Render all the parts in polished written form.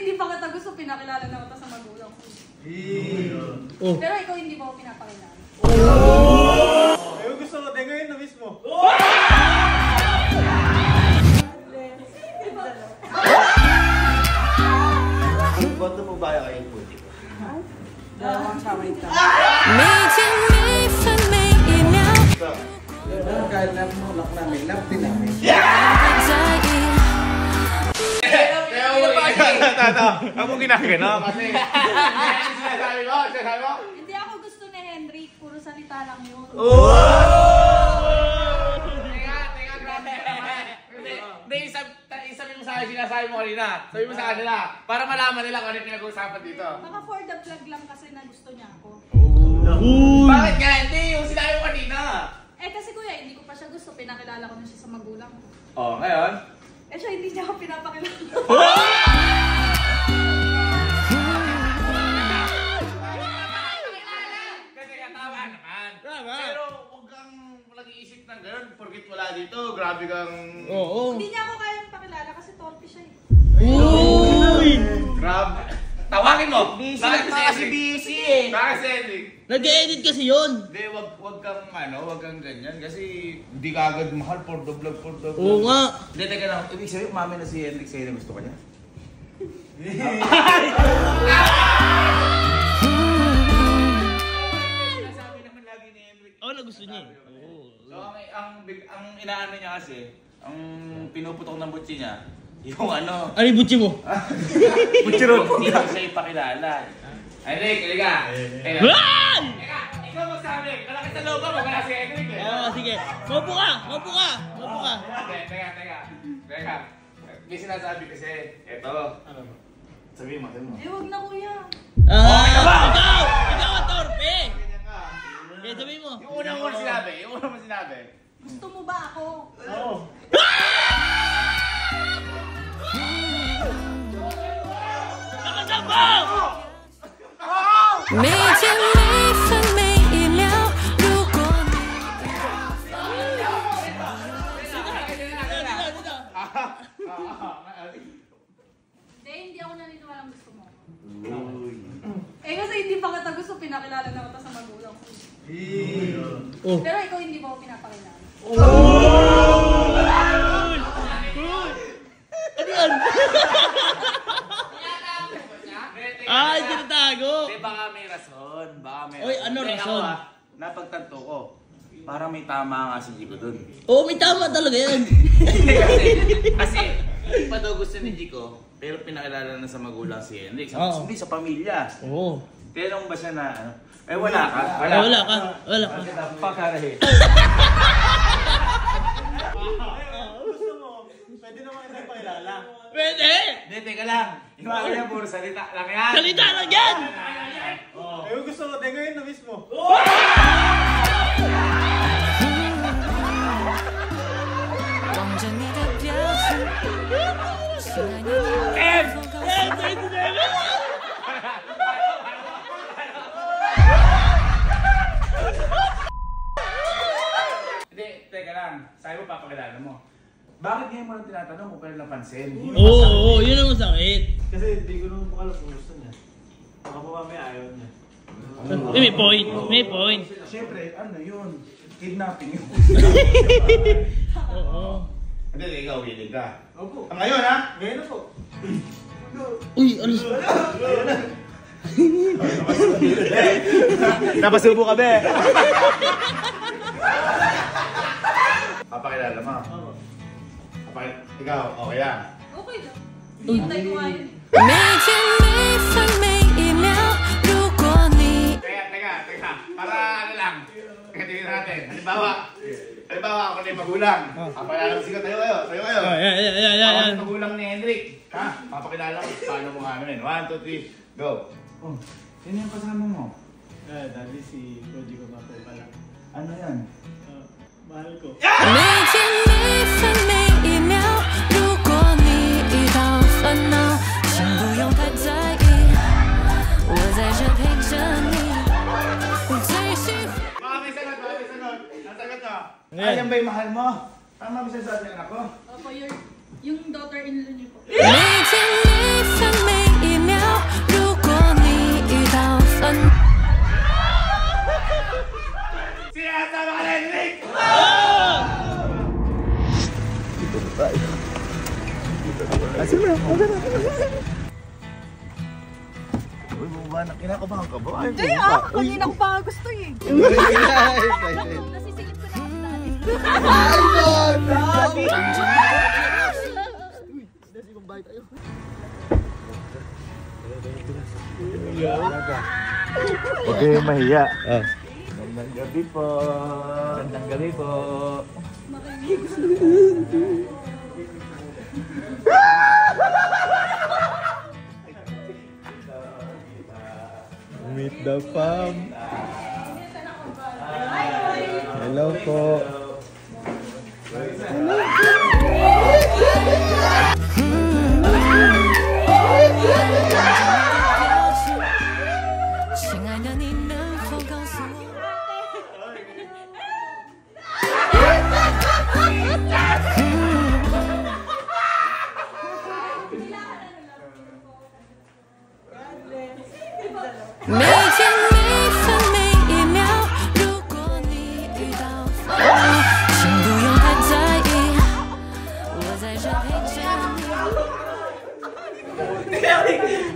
hindi pa kita gusto, pinakilala na kita sa magulang ko. Pero ikaw hindi mo ako pinapakilala. Ayaw gusto ko din ngayon na mismo. Boto mo ba kayo yung puti ko? Dalawang shower ito. Kahit lap mo, lap namin, lap din namin. Ako ginagano kasi sinasabi mo. Hindi ako gusto ni Henry, puro salita lang yun. Teka, grabe. Hindi, isabi mo sa akin, sinasabi mo kanina. Sabi mo sa kanila, para malaman nila kung ano yung pinag-uusapan dito. Baka for the vlog lang kasi na gusto niya ako. Bakit nga? Hindi, yung sinabi mo kanina. Eh kasi kuya, hindi ko pa siya gusto, pinakilala ko na siya sa magulang ko. Oh, ngayon? Eh siya hindi niya ako pinapakilala. Tama naman. Pero huwag kang nag-iisip ng gano'n. Porkit wala dito, grabe kang... Hindi niya ako kayang pakilala kasi torpe siya eh. Grabe. Tawagin mo! Busy lang kasi busy eh. Bakit si Henrik? Nag-edit kasi yun. Hindi, wag kang ganyan. Kasi hindi ka agad mahal for the vlog. Oo nga. Hindi, teka lang. Ibig sabihin, umami na si Henrik sa'yo na gusto ka niya? Sinasabi naman lagi ni Henrik. Ako na gusto niya eh. So, ang inaano niya kasi, ang pinuputok ng butsi niya, yung ano... Ano yung butsi mo? Butchiro! Hindi ko siya ipakilala. Henrik, halika! Wan! Teka, ikaw magsabi! Kalaki sa loob mo, wala si Henrik eh! Oo, sige. Maupo ka! Maupo ka! Maupo ka! Teka. May sinasabi kasi, eto. Ano ba? Sabihin mo. Eh wag na kuya. Ikaw ang torpe! Kaya sabihin mo. Yung unang mo sinabi. Gusto mo ba ako? Oo. Hindi ako naniniwalang gusto mo. Eh kasi hindi pa kita gusto, pinakilala na kita sa magulang ko. Pero ikaw hindi mo ako pinapakilala. Ano yan? Ay, tinatago! Hindi, baka may rason. Oy, ano rason? Napagtanto ko. Parang may tama nga si Jico dun. Oo, may tama talaga yan. Kasi, hindi pa daw gusto ni Jico, pero pinakilala na sa magulang si Henrik. Hindi, sa pamilya. Oo. Tinanong ba siya na, ano? Eh, wala ka. Wala ka. Pakarahe. Gusto mo, pwede naman kita ipakilala. Pwede! Hindi, teka lang. Yung mga niya, puro salita lang yan. Salita lang yan! Ayaw gusto ko din ngayon na mismo. Hindi, teka lang. Sabi mo, papakilala mo. Bakit ngayon mo lang tinatanong kung kailan napansin? Oo, yun ang masakit. Kasi hindi ko naman alam kung gusto niya. Baka pa may ayaw niya. May point. May point. Siyempre, ano yun? Kidnapping yun. Oo. Hindi, ikaw, willing ka. Opo. Ngayon, ha? Ngayon na po. Uy, ano? Napasubo ka be. Papakilala mo. Ikaw, okay lang. Okay lang. Hintay ko nga yun. Teka. Para ano lang. Tingnan natin. Halimbawa, ako na yung magulang. Papakilala mo siya. Tayo kayo. Ako yung magulang ni Henrik. Ha? Papakilala mo. Paano mo nga namin? 1, 2, 3, go. Oh, sino yung kasama mo? Dali si Koji ko na po pala. Ano yan? Mahal ko. Baka may sagot. Ang sagot mo. Ayan ba yung mahal mo? Tama ba siya sa ating anak ko? Opo, yung daughter-in-law niyo po. Uy, bumaba na. Kinakabahan ka ba? Hindi kanina ko pa gusto eh. Nasisilip ko na Huwag kayong mahiya. Magandang gabi po. Magandang gabi po. Meet the fam. Hello po.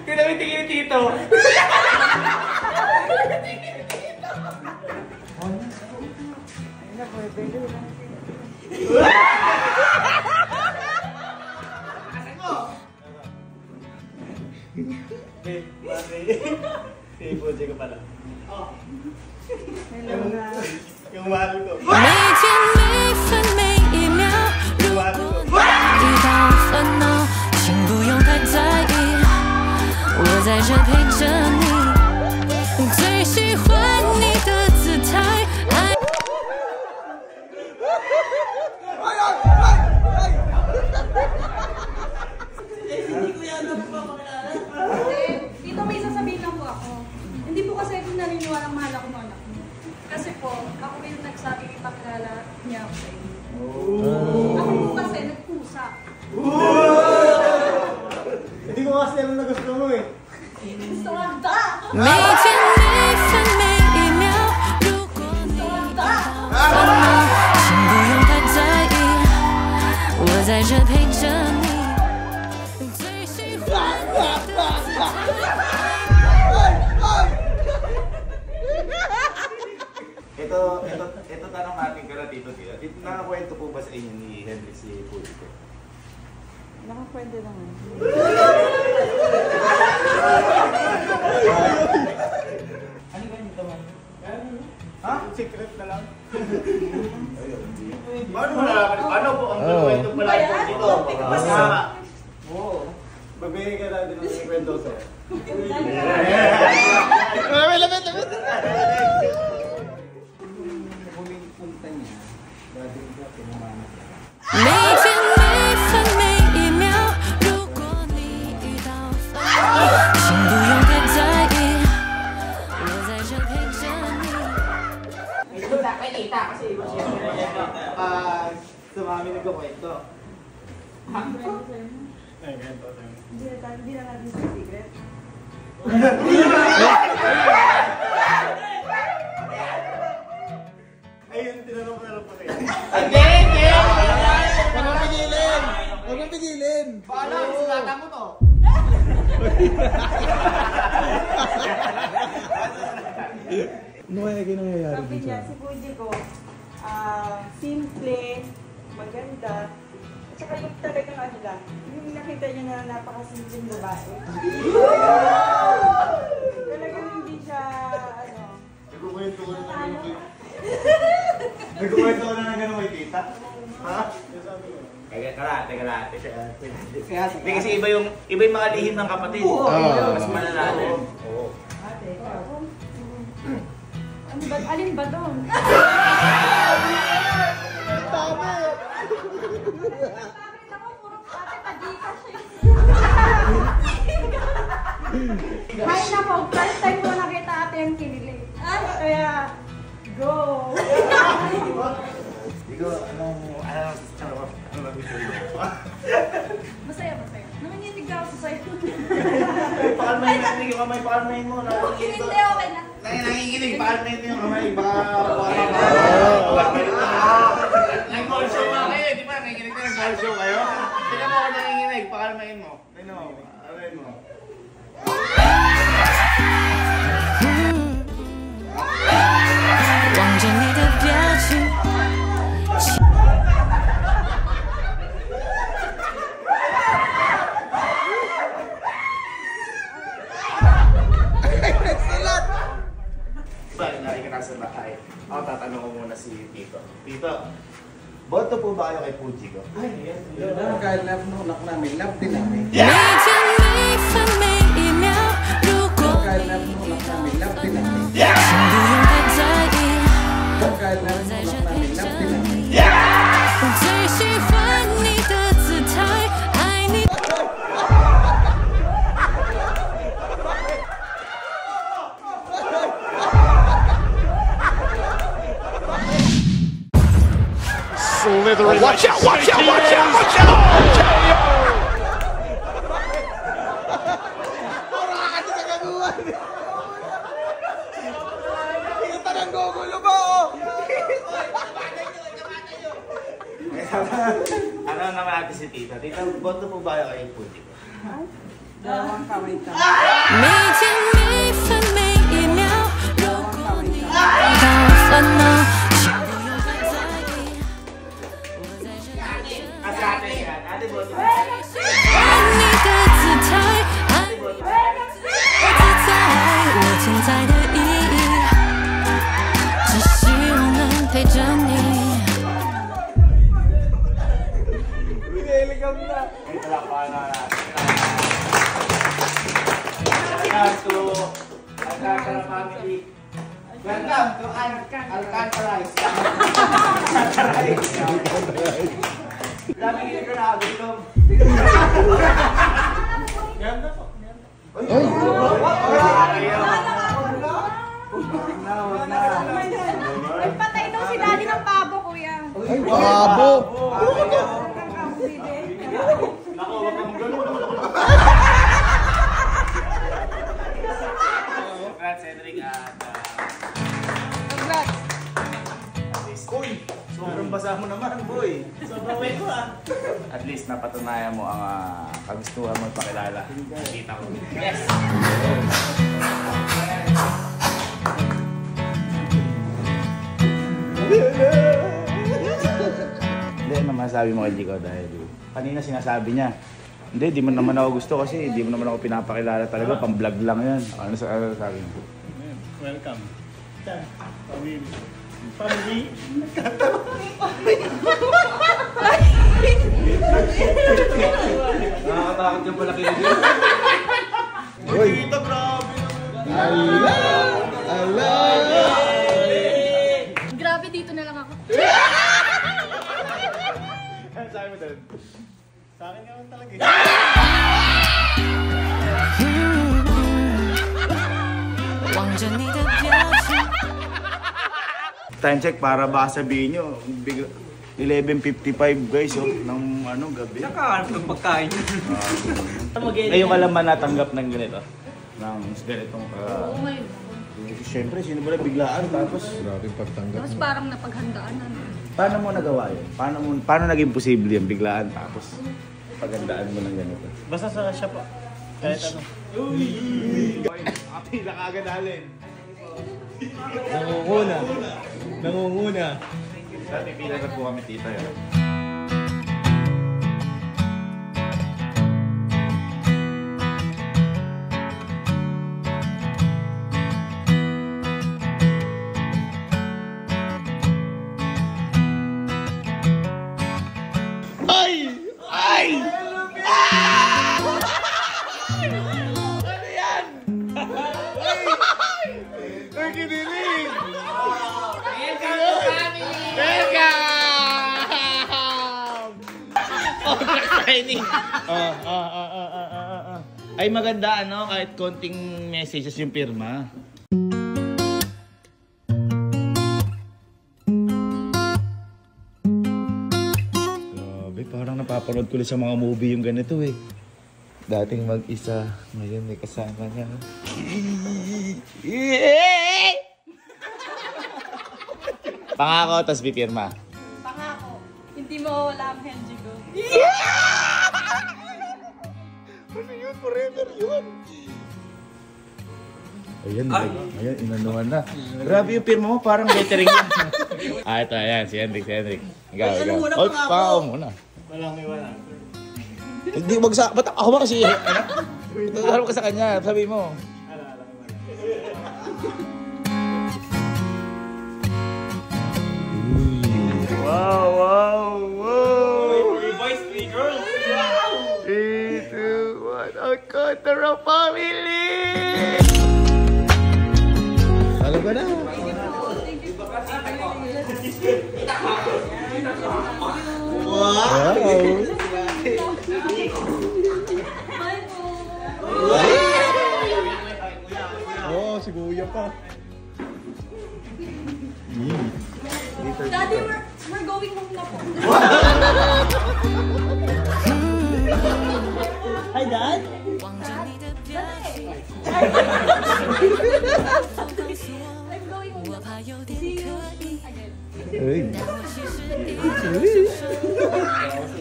Kinamitingin ni Tito. Yung mahal ko. 每天每分每一秒，如果你遇到烦恼，请不用太在意，我在这陪着你。最喜欢你的姿态。Dito may sasabihin lang po ako. Hindi po kasi ako naniniwalang mahal ako ng anak mo. Kasi po, ako yung nagsabi ipakilala niya ako sa inyo. Ako po kasi nagpusa. Hindi ko kasi alam na gusto mo eh. Gusto nga da! 每天每分每一秒，如果你遇到烦恼，请不用太在意，我在这陪着你。最喜欢你的姿态。 Ito tanong natin kala Tito Tito. Nakakwento po ba sa inyo ni Henry si Pulito? Nakakwento naman. Ano ganito man? Ha? Secret na lang. Paano mo nalaman? Ano po ang kwento pala dito? Masama. Oo. Magbigay ka lang din ng kwento sa'yo. Lapit! Punta niya. Dati ka pinamana. 每天每分每一秒，如果你遇到烦恼，请不用太在意，我在这陪着你。 Sumami nagkakwento. Ay, ganito sa'yo. Hindi na natin sa secret. Ayun, tinanong ko na lang po sa'yo. Hindi! Huwag mong pigilin! Huwag mong pigilin! Paano? Sinata mo to? Ano kaya ginangyayari Sabi dito? niya, si Fuji ko, simple, maganda, at saka yung talagang ano lang, yung nakita niya na napakasimpleng babae. Talagang hindi siya, ano, Nagkukwento ko na ng gano'n kay... Nagkukwento ko na ng gano'n kay tita. Ha? Kalate. Hindi kasi iba yung mga lihim ng kapatid. Mas malalalim. Oo. ate, Ano ba? Alin ba doon? Bakit ako puro ate padika siya? Ay nako, first time ko nakita ate yung kinilig. Kaya, go! Hindi ko, ano gusto mo? Masaya. Nanginginig ako sa sayo. Pakalmayin natin yung kamay, pakalmayin mo. Hindi, okay na. Nanginginig, pakalmayin mo yung kamay. Baka nag-call show nga kayo, di ba? Nanginginig na nag-call show kayo. Hindi naman ako nanginginig, pakalmayin Alamain mo. Alamain mo. Balik na ka nasa bahay. Ako tatanong ko muna si Tito. Tito, boto po ba kayo kay Fuji ko? Ay, yan. Kahit love mo, lock namin. Love din namin. 每天每分每一秒，如果 Kahit love mo, lock namin. Love din namin. 先不用太在意， Kahit love mo, lock namin. Love din namin. 我最喜欢你的姿态，爱你。 Slithering. Watch out! Watch out! Watch out! Watch out! Ano naman natin si Tita? Tita, boto po ba kayo kay Fuji ko? dalawang kamay ka. 每天每分每一秒，如果你感到烦恼，请不用太在意。我在这里 Ate, ate yan. Ate, boto mo. 喜欢你的姿态，爱你的自在，我存在的意义，只希望能陪着你。 Welcome to Alcantara family. Welcome to Alcantarize. Dami ko na gutom. Ganda po. Nagpatay daw si daddy ng pabo, kuya. Babo! Nako, wag kang ganun. Congrats, Cedric, at Congrats. Uy, sobrang basa mo naman, boy. Sobrang wet mo ah. at least napatunayan mo ang kagustuhan mo pakilala. Kita ko. Yes! Hindi, ano masasabi mo kay Jico dahil kanina sinasabi niya, hindi, di mo naman ako gusto kasi di mo naman ako pinapakilala talaga, pang-vlog lang yan. Ano sa akin? Welcome. Family. Family. Nakakatakot yung pala kayo. Uy, ito grabe. Grabe, dito na lang ako. Ano sabi mo doon? Sa akin naman talaga eh. Time check para baka sabihin nyo, 11:55 guys, oh, ng ano, gabi. Nakahanap ng pagkain. Ngayon ka lang ba natanggap ng ganito? Ng ganitong Oo, ngayon. Siyempre, sino ba na biglaan? Tapos, Tapos parang napaghandaan na. paano mo nagawa yun? Paano naging posible yan? Biglaan, tapos paghandaan mo ng ganito? Basta sa siya pa. Kahit ano. Kapila ka agad alin. Nangunguna. Dati pila na po kami tita yun. Ay maganda ano, kahit konting messages yung pirma. Grabe, parang napapanood ko ulit sa mga movie yung ganito eh. Dating mag-isa, ngayon may kasama niya. Pangako, tas bipirma. Pangako, hindi mo wala ang Henji ko. forever yun. Ayan, inanuhan na. Grabe yung pirma mo, parang lettering yan. Ito, ayan, si Hendrik. Ikaw. Oy, pao muna. Walang. Hindi, ba't ako ba kasi, tutulong ka sa kanya, sabi mo. Wow! 3 boys, 3 girls. 3, 2, 1, ang Cotaro family! Alam ko na. Wow! Oh, si Kuya pa. Daddy, we're going home na po. Hi, Dad. 望着你的表情， I'm going home 我 na po. 怕有点刻意， Again. 但我其实一直是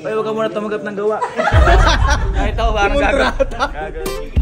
Ay, huwag ka muna tumagat ng gawa. Ito, parang gagawin.